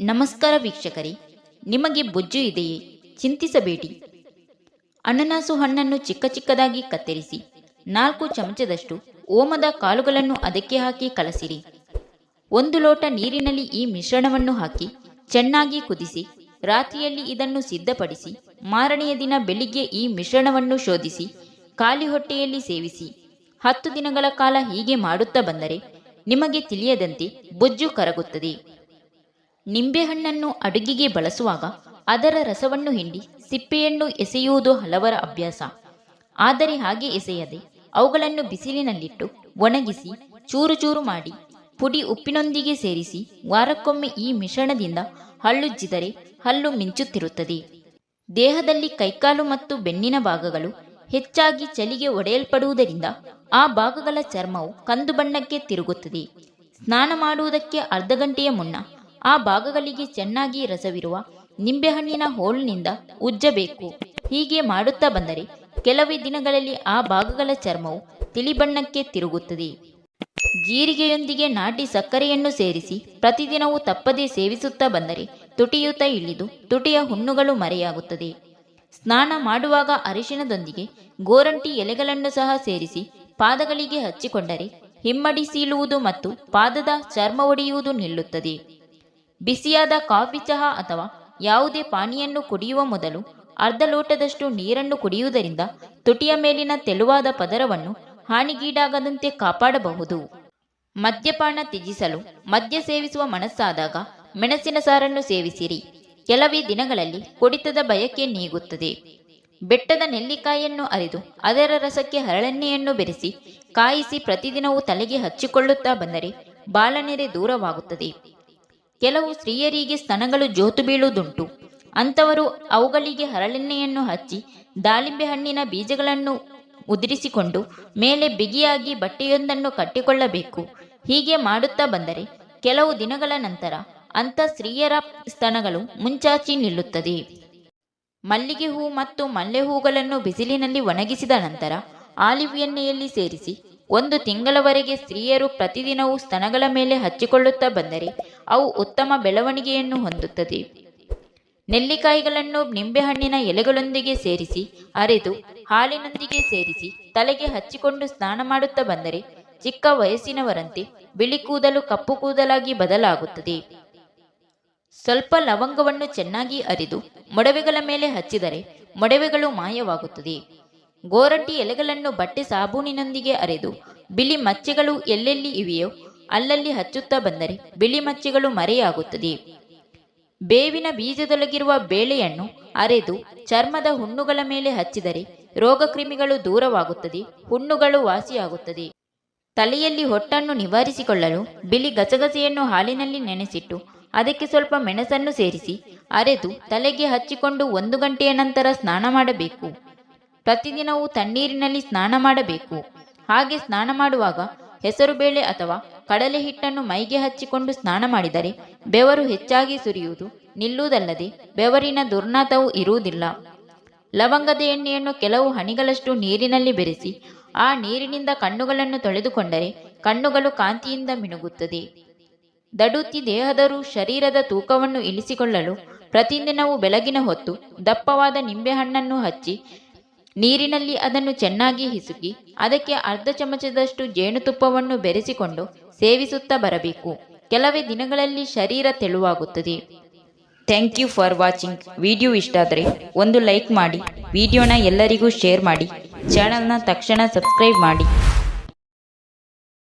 ನಮಸ್ಕಾರ ವೀಕ್ಷಕರೇ, ನಿಮಗೆ ಬೊಜ್ಜು ಇದೆಯೇ? ಚಿಂತಿಸಬೇಡಿ. ಅನನಾಸು ಹಣ್ಣನ್ನು ಚಿಕ್ಕ ಚಿಕ್ಕದಾಗಿ ಕತ್ತರಿಸಿ 4 ಚಮಚದಷ್ಟು ಓಮದ ಕಾಳುಗಳನ್ನು ಅದಕ್ಕೆ ಹಾಕಿ ಕಲಸಿರಿ. 1 ಲೋಟ ನೀರಿನಲ್ಲಿ ಈ ಮಿಶ್ರಣವನ್ನು ಹಾಕಿ ಚೆನ್ನಾಗಿ ಕುದಿಸಿ ರಾತ್ರಿಯಲ್ಲಿ ಇದನ್ನು ಸಿದ್ಧಪಡಿಸಿ ಮಾರನೆಯ ದಿನ ಬೆಳಿಗ್ಗೆ ಈ ಮಿಶ್ರಣವನ್ನು ಶೋಧಿಸಿ ಖಾಲಿ ಹೊಟ್ಟೆಯಲ್ಲಿ ಸೇವಿಸಿ. 10 ದಿನಗಳ ಕಾಲ ಹೀಗೆ ಮಾಡುತ್ತಾ ಬಂದರೆ ನಿಮಗೆ ತಿಳಿಯದಂತೆ ಬೊಜ್ಜು ಕರಗುತ್ತದೆ. ನಿಂಬೆಹಣ್ಣನ್ನು ಅಡುಗೆಗೆ ಬಳಸುವಾಗ ಅದರ ರಸವನ್ನು ಹಿಂಡಿ ಸಿಪ್ಪೆಯನ್ನು ಎಸೆಯುವುದು ಹಲವರ ಅಭ್ಯಾಸ. ಆದರೆ ಹಾಗೆ ಎಸೆಯದೆ ಅವುಗಳನ್ನು ಬಿಸಿಲಿನಲ್ಲಿಟ್ಟು ಒಣಗಿಸಿ ಚೂರು ಚೂರು ಮಾಡಿ ಪುಡಿ ಉಪ್ಪಿನೊಂದಿಗೆ ಸೇರಿಸಿ ವಾರಕ್ಕೊಮ್ಮೆ ಈ ಮಿಶ್ರಣದಿಂದ ಹಲ್ಲುಜ್ಜಿದರೆ ಹಲ್ಲು ಮಿಂಚುತ್ತಿರುತ್ತದೆ. ದೇಹದಲ್ಲಿ ಕೈಕಾಲು ಮತ್ತು ಬೆನ್ನಿನ ಭಾಗಗಳು ಹೆಚ್ಚಾಗಿ ಚಳಿಗೆ ಒಡೆಯಲ್ಪಡುವುದರಿಂದ ಆ ಭಾಗಗಳ ಚರ್ಮವು ಕಂದು ಬಣ್ಣಕ್ಕೆ ತಿರುಗುತ್ತದೆ. ಸ್ನಾನ ಮಾಡುವುದಕ್ಕೆ ಅರ್ಧ ಗಂಟೆಯ ಮುನ್ನ ಆ ಭಾಗಗಳಿಗೆ ಚೆನ್ನಾಗಿ ರಸವಿರುವ ನಿಂಬೆಹಣ್ಣಿನ ಹೋಳಿನಿಂದ ಉಜ್ಜಬೇಕು. ಹೀಗೆ ಮಾಡುತ್ತಾ ಬಂದರೆ ಕೆಲವೇ ದಿನಗಳಲ್ಲಿ ಆ ಭಾಗಗಳ ಚರ್ಮವು ತಿಳಿ ಬಣ್ಣಕ್ಕೆ ತಿರುಗುತ್ತದೆ. ಜೀರಿಗೆಯೊಂದಿಗೆ ನಾಟಿ ಸಕ್ಕರೆಯನ್ನು ಸೇರಿಸಿ ಪ್ರತಿದಿನವೂ ತಪ್ಪದೇ ಸೇವಿಸುತ್ತಾ ಬಂದರೆ ತುಟಿಯೂತ ಇಳಿದು ತುಟಿಯ ಹುಣ್ಣುಗಳು ಮರೆಯಾಗುತ್ತದೆ. ಸ್ನಾನ ಮಾಡುವಾಗ ಅರಿಶಿಣದೊಂದಿಗೆ ಗೋರಂಟಿ ಎಲೆಗಳನ್ನು ಸಹ ಸೇರಿಸಿ ಪಾದಗಳಿಗೆ ಹಚ್ಚಿಕೊಂಡರೆ ಹಿಮ್ಮಡಿ ಸೀಳುವುದು ಮತ್ತು ಪಾದದ ಚರ್ಮ ಒಡೆಯುವುದು ನಿಲ್ಲುತ್ತದೆ. ಬಿಸಿಯಾದ ಕಾಫಿ, ಚಹಾ ಅಥವಾ ಯಾವುದೇ ಪಾನೀಯನ್ನು ಕುಡಿಯುವ ಮೊದಲು ಅರ್ಧ ಲೋಟದಷ್ಟು ನೀರನ್ನು ಕುಡಿಯುವುದರಿಂದ ತುಟಿಯ ಮೇಲಿನ ತೆಳುವಾದ ಪದರವನ್ನು ಹಾನಿಗೀಡಾಗದಂತೆ ಕಾಪಾಡಬಹುದು. ಮದ್ಯಪಾನ ತ್ಯಜಿಸಲು ಮದ್ಯ ಸೇವಿಸುವ ಮನಸ್ಸಾದಾಗ ಮೆಣಸಿನ ಸಾರನ್ನು ಸೇವಿಸಿರಿ. ಕೆಲವೇ ದಿನಗಳಲ್ಲಿ ಕುಡಿತದ ಬಯಕೆ ನೀಗುತ್ತದೆ. ಬೆಟ್ಟದ ನೆಲ್ಲಿಕಾಯಿಯನ್ನು ಅರೆದು ಅದರ ರಸಕ್ಕೆ ಹರಳೆಣ್ಣೆಯನ್ನು ಬೆರೆಸಿ ಕಾಯಿಸಿ ಪ್ರತಿದಿನವೂ ತಲೆಗೆ ಹಚ್ಚಿಕೊಳ್ಳುತ್ತಾ ಬಂದರೆ ಬಾಲನೆರೆ ದೂರವಾಗುತ್ತದೆ. ಕೆಲವು ಸ್ತ್ರೀಯರಿಗೆ ಸ್ತನಗಳು ಜೋತು ಬೀಳುವುದುಂಟು. ಅಂಥವರು ಅವುಗಳಿಗೆ ಹರಳೆಣ್ಣೆಯನ್ನು ಹಚ್ಚಿ ದಾಳಿಂಬೆ ಹಣ್ಣಿನ ಬೀಜಗಳನ್ನು ಉದುರಿಸಿಕೊಂಡು ಮೇಲೆ ಬಿಗಿಯಾಗಿ ಬಟ್ಟೆಯೊಂದನ್ನು ಕಟ್ಟಿಕೊಳ್ಳಬೇಕು. ಹೀಗೆ ಮಾಡುತ್ತಾ ಬಂದರೆ ಕೆಲವು ದಿನಗಳ ನಂತರ ಅಂಥ ಸ್ತ್ರೀಯರ ಸ್ತನಗಳು ಮುಂಚಾಚಿ ನಿಲ್ಲುತ್ತದೆ. ಮಲ್ಲಿಗೆ ಹೂ ಮತ್ತು ಮಲ್ಲೆ ಹೂಗಳನ್ನು ಬಿಸಿಲಿನಲ್ಲಿ ಒಣಗಿಸಿದ ನಂತರ ಆಲಿವ್ ಎಣ್ಣೆಯಲ್ಲಿ ಸೇರಿಸಿ 1 ತಿಂಗಳವರೆಗೆ ಸ್ತ್ರೀಯರು ಪ್ರತಿದಿನವೂ ಸ್ತನಗಳ ಮೇಲೆ ಹಚ್ಚಿಕೊಳ್ಳುತ್ತಾ ಬಂದರೆ ಅವು ಉತ್ತಮ ಬೆಳವಣಿಗೆಯನ್ನು ಹೊಂದುತ್ತದೆ. ನೆಲ್ಲಿಕಾಯಿಗಳನ್ನು ನಿಂಬೆಹಣ್ಣಿನ ಎಲೆಗಳೊಂದಿಗೆ ಸೇರಿಸಿ ಅರೆದು ಹಾಲಿನೊಂದಿಗೆ ಸೇರಿಸಿ ತಲೆಗೆ ಹಚ್ಚಿಕೊಂಡು ಸ್ನಾನ ಮಾಡುತ್ತಾ ಬಂದರೆ ಚಿಕ್ಕ ವಯಸ್ಸಿನವರಂತೆ ಬಿಳಿ ಕೂದಲು ಕಪ್ಪು ಕೂದಲಾಗಿ ಬದಲಾಗುತ್ತದೆ. ಸ್ವಲ್ಪ ಲವಂಗವನ್ನು ಚೆನ್ನಾಗಿ ಅರಿದು ಮೊಡವೆಗಳ ಮೇಲೆ ಹಚ್ಚಿದರೆ ಮೊಡವೆಗಳು ಮಾಯವಾಗುತ್ತದೆ. ಗೋರಂಟಿ ಎಲೆಗಳನ್ನು ಬಟ್ಟೆ ಸಾಬೂನಿನೊಂದಿಗೆ ಅರೆದು ಬಿಳಿ ಮಚ್ಚೆಗಳು ಎಲ್ಲೆಲ್ಲಿ ಇವೆಯೋ ಅಲ್ಲಲ್ಲಿ ಹಚ್ಚುತ್ತಾ ಬಂದರೆ ಬಿಳಿ ಮಚ್ಚೆಗಳು ಮರೆಯಾಗುತ್ತದೆ. ಬೇವಿನ ಬೀಜದೊಳಗಿರುವ ಬೇಳೆಯನ್ನು ಅರೆದು ಚರ್ಮದ ಹುಣ್ಣುಗಳ ಮೇಲೆ ಹಚ್ಚಿದರೆ ರೋಗಕ್ರಿಮಿಗಳು ದೂರವಾಗುತ್ತದೆ, ಹುಣ್ಣುಗಳು ವಾಸಿಯಾಗುತ್ತದೆ. ತಲೆಯಲ್ಲಿ ಹೊಟ್ಟನ್ನು ನಿವಾರಿಸಿಕೊಳ್ಳಲು ಬಿಳಿ ಗಸಗಸೆಯನ್ನು ಹಾಲಿನಲ್ಲಿ ನೆನೆಸಿಟ್ಟು ಅದಕ್ಕೆ ಸ್ವಲ್ಪ ಮೆಣಸನ್ನು ಸೇರಿಸಿ ಅರೆದು ತಲೆಗೆ ಹಚ್ಚಿಕೊಂಡು 1 ಗಂಟೆಯ ನಂತರ ಸ್ನಾನ ಮಾಡಬೇಕು. ಪ್ರತಿದಿನವೂ ತಣ್ಣೀರಿನಲ್ಲಿ ಸ್ನಾನ ಮಾಡಬೇಕು. ಹಾಗೆ ಸ್ನಾನ ಮಾಡುವಾಗ ಹೆಸರುಬೇಳೆ ಅಥವಾ ಕಡಲೆ ಹಿಟ್ಟನ್ನು ಮೈಗೆ ಹಚ್ಚಿಕೊಂಡು ಸ್ನಾನ ಮಾಡಿದರೆ ಬೆವರು ಹೆಚ್ಚಾಗಿ ಸುರಿಯುವುದು ನಿಲ್ಲುವುದಲ್ಲದೆ ಬೆವರಿನ ದುರ್ನಾತವೂ ಇರುವುದಿಲ್ಲ. ಲವಂಗದ ಎಣ್ಣೆಯನ್ನು ಕೆಲವು ಹನಿಗಳಷ್ಟು ನೀರಿನಲ್ಲಿ ಬೆರೆಸಿ ಆ ನೀರಿನಿಂದ ಕಣ್ಣುಗಳನ್ನು ತೊಳೆದುಕೊಂಡರೆ ಕಣ್ಣುಗಳು ಕಾಂತಿಯಿಂದ ಮಿನುಗುತ್ತದೆ. ದಡುತ್ತಿ ದೇಹದರು ಶರೀರದ ತೂಕವನ್ನು ಇಳಿಸಿಕೊಳ್ಳಲು ಪ್ರತಿದಿನವೂ ಬೆಳಗಿನ ಹೊತ್ತು ದಪ್ಪವಾದ ನಿಂಬೆಹಣ್ಣನ್ನು ಹಚ್ಚಿ ನೀರಿನಲ್ಲಿ ಅದನ್ನು ಚೆನ್ನಾಗಿ ಹಿಸುಕಿ ಅದಕ್ಕೆ ಅರ್ಧ ಚಮಚದಷ್ಟು ಜೇನುತುಪ್ಪವನ್ನು ಬೆರೆಸಿಕೊಂಡು ಸೇವಿಸುತ್ತಾ ಬರಬೇಕು. ಕೆಲವೇ ದಿನಗಳಲ್ಲಿ ಶರೀರ ತೆಳುವಾಗುತ್ತದೆ. Thank you for watching. Video ಇಷ್ಟ ಆದರೆ ಒಂದು ಲೈಕ್ ಮಾಡಿ, ವಿಡಿಯೋನ ಎಲ್ಲರಿಗೂ ಶೇರ್ ಮಾಡಿ, ಚಾನಲ್ನ ತಕ್ಷಣ ಸಬ್ಸ್ಕ್ರೈಬ್ ಮಾಡಿ.